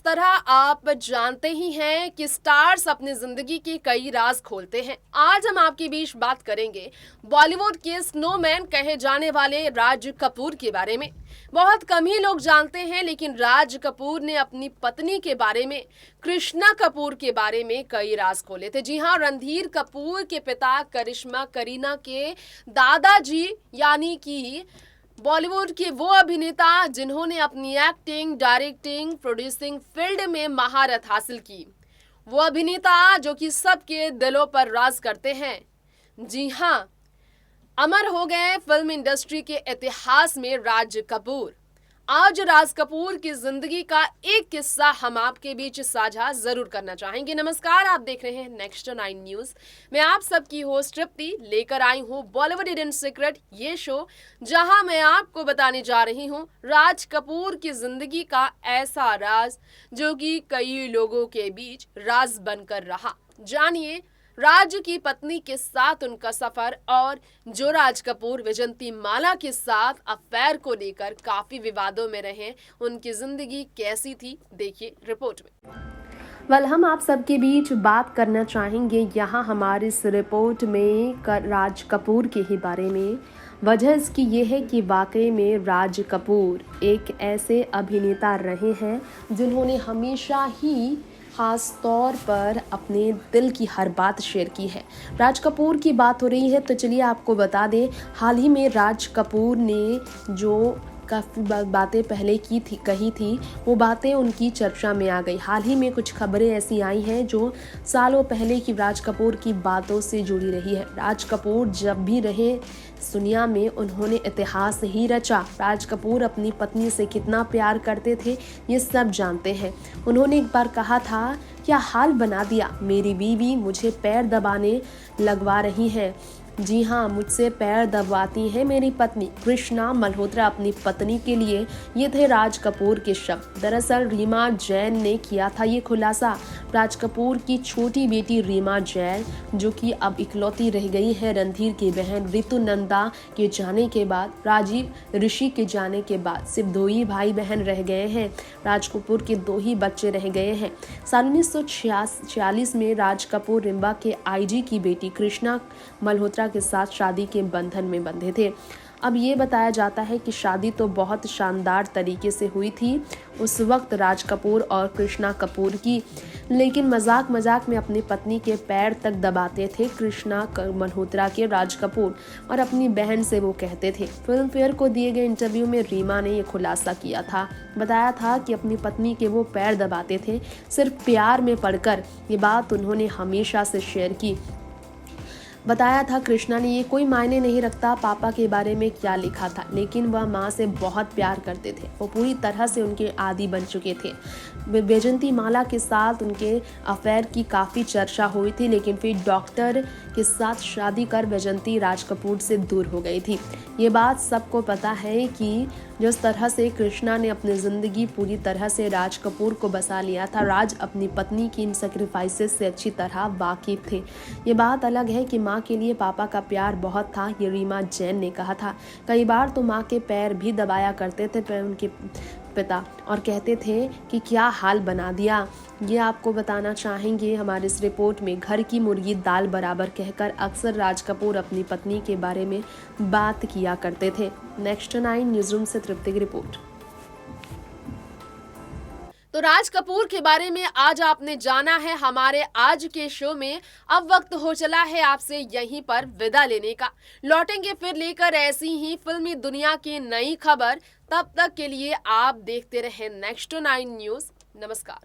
तरह आप जानते ही हैं कि स्टार्स अपनी जिंदगी के कई राज खोलते हैं। आज हम आपके बीच बात करेंगे बॉलीवुड के स्नोमैन कहे जाने वाले राज कपूर के बारे में। बहुत कम ही लोग जानते हैं, लेकिन राज कपूर ने अपनी पत्नी के बारे में, कृष्णा कपूर के बारे में कई राज खोले थे। जी हाँ, रणधीर कपूर के पिता करिश्मा करीना के दादाजी यानी कि बॉलीवुड के वो अभिनेता जिन्होंने अपनी एक्टिंग, डायरेक्टिंग, प्रोड्यूसिंग फील्ड में महारत हासिल की। वो अभिनेता जो कि सबके दिलों पर राज करते हैं। जी हाँ, अमर हो गए फिल्म इंडस्ट्री के इतिहास में राज कपूर। आज राज कपूर की जिंदगी का एक किस्सा हम आपके बीच साझा जरूर करना चाहेंगे। नमस्कार, आप देख रहे हैं नेक्स्ट 9 न्यूज। मैं आप सबकी होस्ट तृप्ति लेकर आई हूं बॉलीवुड हिडन सीक्रेट, ये शो जहां मैं आपको बताने जा रही हूं राज कपूर की जिंदगी का ऐसा राज जो कि कई लोगों के बीच राज बनकर रहा। जानिए राज की पत्नी के साथ उनका सफर और जो राज कपूर वैजंती माला के साथ अफेयर को लेकर काफी विवादों में रहे, उनकी जिंदगी कैसी थी, देखिए रिपोर्ट में। हम आप सबके बीच बात करना चाहेंगे यहाँ हमारी इस रिपोर्ट में राज कपूर के ही बारे में। वजह इसकी ये है कि वाकई में राज कपूर एक ऐसे अभिनेता रहे हैं जिन्होंने हमेशा ही खास तौर पर अपने दिल की हर बात शेयर की है। राज कपूर की बात हो रही है तो चलिए आपको बता दें, हाल ही में राज कपूर ने जो काफ़ी बातें पहले कही थी, वो बातें उनकी चर्चा में आ गई। हाल ही में कुछ खबरें ऐसी आई हैं जो सालों पहले की राज कपूर की बातों से जुड़ी रही है। राज कपूर जब भी रहे इस दुनिया में, उन्होंने इतिहास ही रचा। राज कपूर अपनी पत्नी से कितना प्यार करते थे ये सब जानते हैं। उन्होंने एक बार कहा था, क्या हाल बना दिया, मेरी बीवी मुझे पैर दबाने लगवा रही है। जी हाँ, मुझसे पैर दबाती है मेरी पत्नी। कृष्णा मल्होत्रा अपनी पत्नी के लिए, ये थे राज कपूर के शब्द। दरअसल रीमा जैन ने किया था ये खुलासा। राज कपूर की छोटी बेटी रीमा जैन, जो कि अब इकलौती रह गई है रणधीर की बहन ऋतु नंदा के जाने के बाद, राजीव ऋषि के जाने के बाद सिर्फ 2 ही भाई बहन रह गए हैं। राज कपूर के 2 ही बच्चे रह गए हैं। साल 1946 में राज कपूर रिम्बा के आईजी की बेटी कृष्णा मल्होत्रा के साथ शादी के बंधन में बंधे थे। अब ये बताया जाता है कि शादी तो बहुत शानदार तरीके से हुई थी उस वक्त राज कपूर और कृष्णा कपूर की, लेकिन मजाक में अपनी पत्नी के पैर तक दबाते थे कृष्णा मल्होत्रा के राज कपूर, और अपनी बहन से वो कहते थे। फिल्म फेयर को दिए गए इंटरव्यू में रीमा ने ये खुलासा किया था। बताया था कि अपनी पत्नी के वो पैर दबाते थे सिर्फ प्यार में पड़कर। ये बात उन्होंने हमेशा से शेयर की। बताया था कृष्णा ने, ये कोई मायने नहीं रखता पापा के बारे में क्या लिखा था, लेकिन वह माँ से बहुत प्यार करते थे। वो पूरी तरह से उनके आदी बन चुके थे। वैजंती माला के साथ उनके अफेयर की काफ़ी चर्चा हुई थी, लेकिन फिर डॉक्टर के साथ शादी कर वैजंती राज कपूर से दूर हो गई थी। ये बात सबको पता है कि जिस तरह से कृष्णा ने अपनी ज़िंदगी पूरी तरह से राज कपूर को बसा लिया था, राज अपनी पत्नी की इन सेक्रीफाइसेस से अच्छी तरह वाकिफ थे। ये बात अलग है कि माँ के लिए पापा का प्यार बहुत था, ये रीमा जैन ने कहा था। कई बार तो माँ के पैर भी दबाया करते थे उनके पिता, और कहते थे कि क्या हाल बना दिया। ये आपको बताना चाहेंगे हमारे इस रिपोर्ट में। घर की मुर्गी दाल बराबर कहकर अक्सर राज कपूर अपनी पत्नी के बारे में बात किया करते थे। नेक्स्ट 9 न्यूज़रूम से तृप्ति की रिपोर्ट। तो राज कपूर के बारे में आज आपने जाना है हमारे आज के शो में। अब वक्त हो चला है आपसे यहीं पर विदा लेने का। लौटेंगे फिर लेकर ऐसी ही फिल्मी दुनिया की नई खबर। तब तक के लिए आप देखते रहे नेक्स्ट 9 न्यूज़। नमस्कार।